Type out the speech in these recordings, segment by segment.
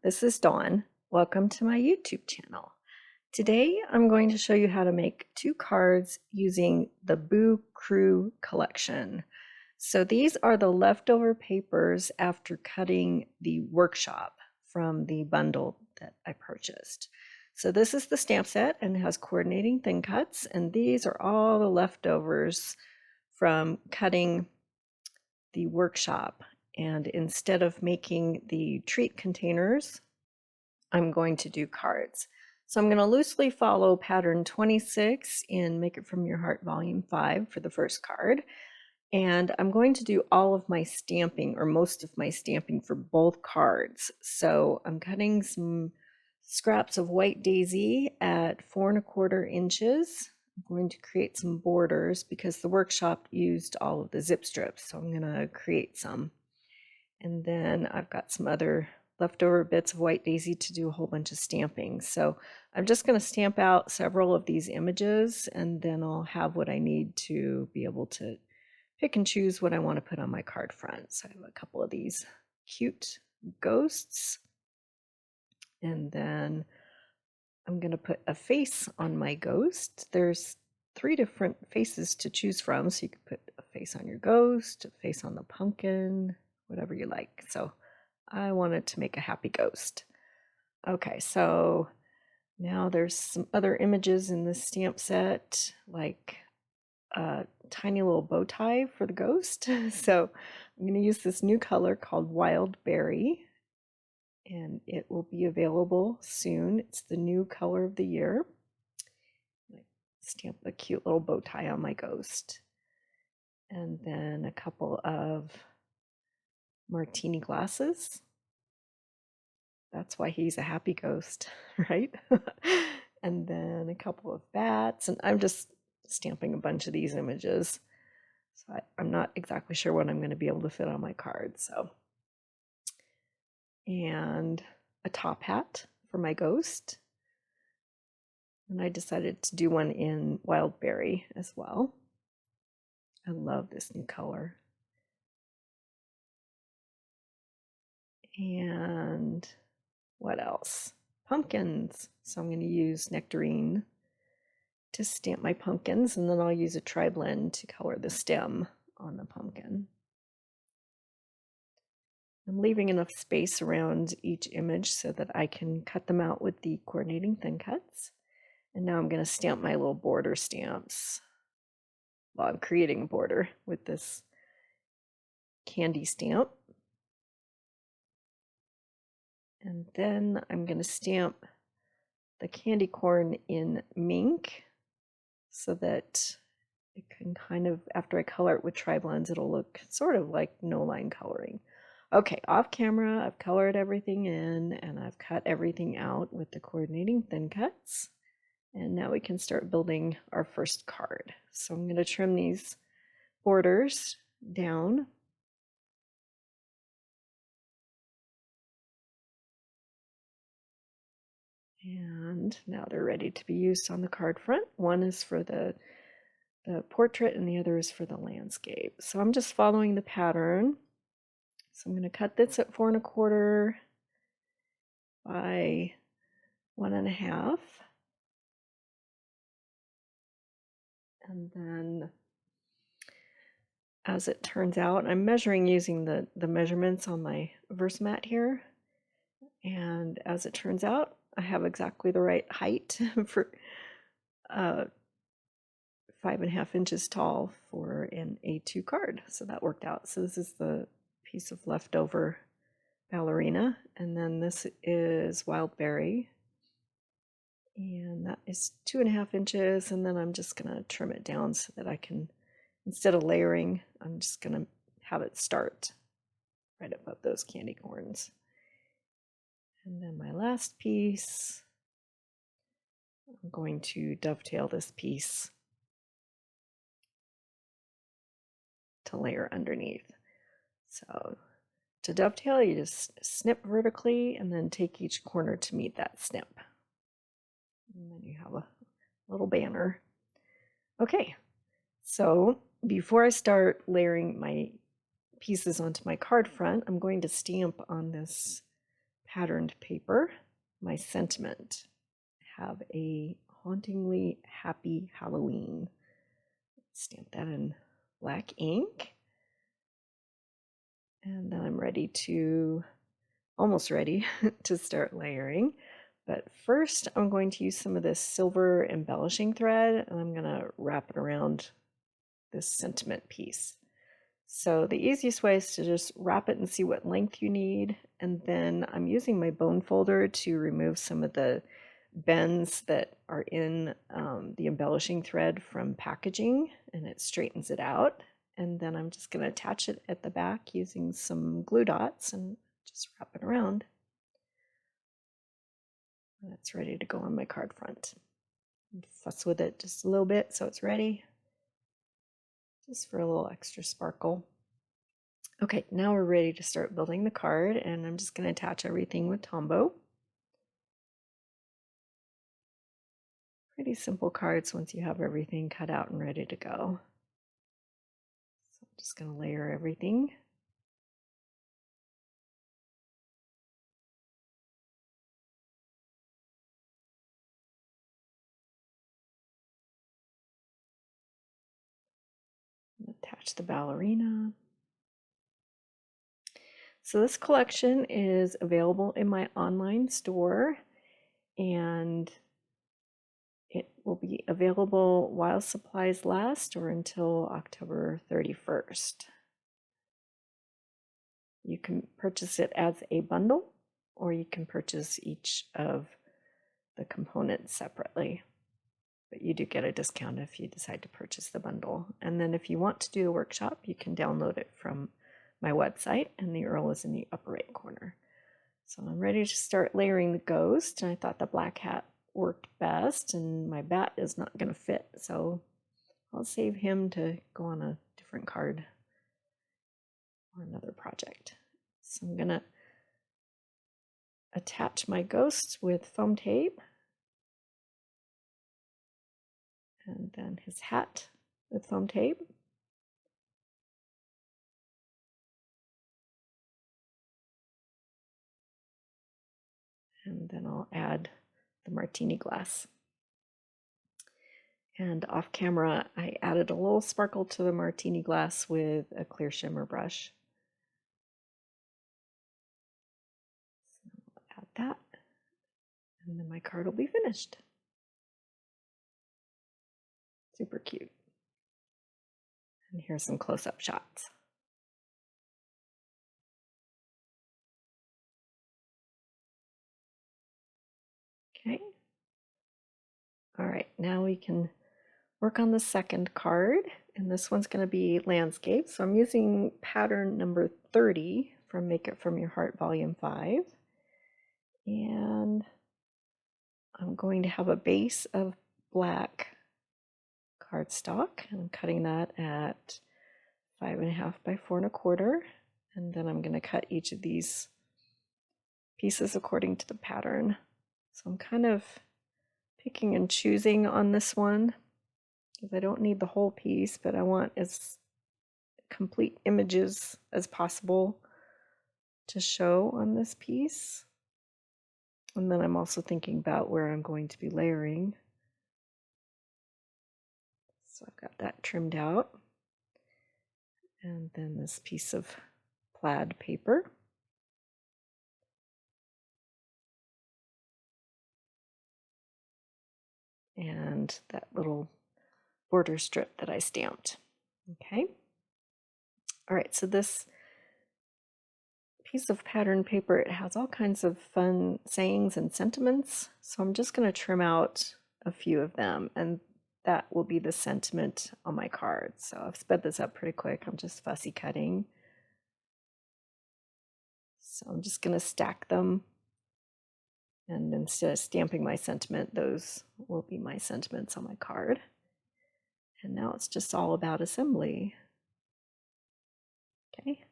this is Dawn. Welcome to my YouTube channel. Today I'm going to show you how to make 2 cards using the boocrew collection. So these are the leftover papers after cutting the workshop from the bundle that I purchased. So this is the stamp set and it has coordinating thin cuts, and these are all the leftovers from cutting the workshop. And instead of making the treat containers, I'm going to do cards. So I'm going to loosely follow pattern 26 in Make It From Your Heart Volume 5 for the first card. And I'm going to do all of my stamping, or most of my stamping, for both cards. So I'm cutting some scraps of white daisy at 4 1/4 inches. I'm going to create some borders because the workshop used all of the zip strips, so I'm going to create some. And then I've got some other leftover bits of white daisy to do a whole bunch of stamping. So I'm just going to stamp out several of these images, and then I'll have what I need to be able to pick and choose what I want to put on my card front. So I have a couple of these cute ghosts, and then I'm going to put a face on my ghost. There's 3 different faces to choose from, so you could put a face on your ghost, a face on the pumpkin, whatever you like. So I wanted to make a happy ghost. Okay, so now there's some other images in this stamp set, like a tiny little bow tie for the ghost. So I'm going to use this new color called Wild Berry, and it will be available soon. It's the new color of the year. Stamp a cute little bow tie on my ghost, and then a couple of martini glasses. That's why he's a happy ghost, right? And then a couple of bats, and I'm just stamping a bunch of these images. So I'm not exactly sure what I'm going to be able to fit on my card. So, and a top hat for my ghost. And I decided to do one in Wild Berry as well. I love this new color. And what else? Pumpkins. So I'm going to use nectarine to stamp my pumpkins, and then I'll use a tri-blend to color the stem on the pumpkin. I'm leaving enough space around each image so that I can cut them out with the coordinating thin cuts. And now I'm going to stamp my little border stamps. Well, I'm creating a border with this candy stamp. And then I'm going to stamp the candy corn in mink so that it can kind of, after I color it with tri-blends, it'll look sort of like no line coloring. Okay, off camera, I've colored everything in and I've cut everything out with the coordinating thin cuts. And now we can start building our first card. So I'm going to trim these borders down. And now they're ready to be used on the card front. One is for the portrait and the other is for the landscape. So I'm just following the pattern. So I'm going to cut this at 4 1/4 by 1 1/2. And then, as it turns out, I'm measuring using the measurements on my Versamat here. And as it turns out, I have exactly the right height for 5 1/2 inches tall for an A2 card. So that worked out. So this is the piece of leftover ballerina, and then this is Wild Berry, and that is 2 1/2 inches. And then I'm just going to trim it down so that I can, instead of layering, I'm just going to have it start right above those candy corns. And then my last piece, I'm going to dovetail this piece to layer underneath. So to dovetail, you just snip vertically and then take each corner to meet that snip. And then you have a little banner. Okay, so before I start layering my pieces onto my card front, I'm going to stamp on this patterned paper, my sentiment. Have a hauntingly happy Halloween. Stamp that in black ink. And then I'm almost ready to start layering. But first I'm going to use some of this silver embellishing thread, and I'm going to wrap it around this sentiment piece. So the easiest way is to just wrap it and see what length you need. And then I'm using my bone folder to remove some of the bends that are in the embellishing thread from packaging, and it straightens it out. And then I'm just going to attach it at the back using some glue dots and just wrap it around. And it's ready to go on my card front. And fuss with it just a little bit so it's ready, just for a little extra sparkle. Okay, now we're ready to start building the card, and I'm just going to attach everything with Tombow. Pretty simple cards once you have everything cut out and ready to go. So I'm just going to layer everything. Attach the ballerina. So this collection is available in my online store, and it will be available while supplies last or until October 31st. You can purchase it as a bundle, or you can purchase each of the components separately. But you do get a discount if you decide to purchase the bundle. And then if you want to do a workshop, you can download it from my website, and the URL is in the upper right corner. So I'm ready to start layering the ghost, and I thought the black hat worked best, and my bat is not going to fit, so I'll save him to go on a different card or another project. So I'm going to attach my ghost with foam tape, and then his hat with foam tape. And then I'll add the martini glass. And off camera, I added a little sparkle to the martini glass with a clear shimmer brush. So I'll add that, and then my card will be finished. Super cute. And here's some close-up shots. Okay. All right, now we can work on the second card, and this one's going to be landscape. So I'm using pattern number 30 from Make It From Your Heart Volume 5. And I'm going to have a base of black cardstock. I'm cutting that at 5.5 by 4.25, and then I'm going to cut each of these pieces according to the pattern. So I'm kind of picking and choosing on this one because I don't need the whole piece, but I want as complete images as possible to show on this piece. And then I'm also thinking about where I'm going to be layering. So I've got that trimmed out. And then this piece of plaid paper. And that little border strip that I stamped. Okay. All right, so this piece of pattern paper, it has all kinds of fun sayings and sentiments. So I'm just going to trim out a few of them, and that will be the sentiment on my card. So I've sped this up pretty quick. I'm just fussy cutting. So I'm just going to stack them. And instead of stamping my sentiment, those will be my sentiments on my card. And now it's just all about assembly. Okay.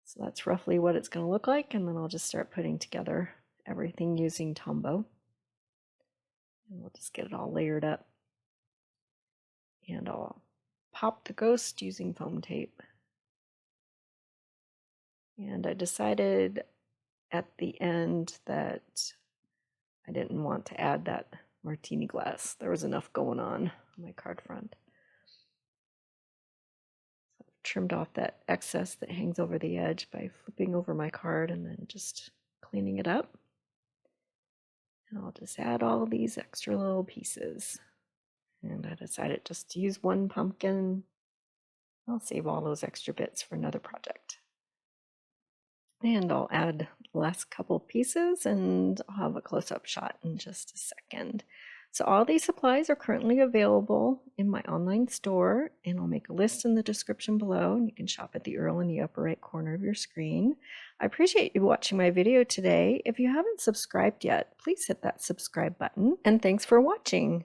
So that's roughly what it's going to look like, and then I'll just start putting together everything using Tombow. And we'll just get it all layered up. And I'll pop the ghost using foam tape. And I decided at the end that I didn't want to add that martini glass. There was enough going on my card front. So I've trimmed off that excess that hangs over the edge by flipping over my card and then just cleaning it up. And I'll just add all these extra little pieces. And I decided just to use one pumpkin. I'll save all those extra bits for another project. And I'll add the last couple pieces and I'll have a close-up shot in just a second. So all these supplies are currently available in my online store, and I'll make a list in the description below, and you can shop at the URL in the upper right corner of your screen. I appreciate you watching my video today. If you haven't subscribed yet, please hit that subscribe button, and thanks for watching.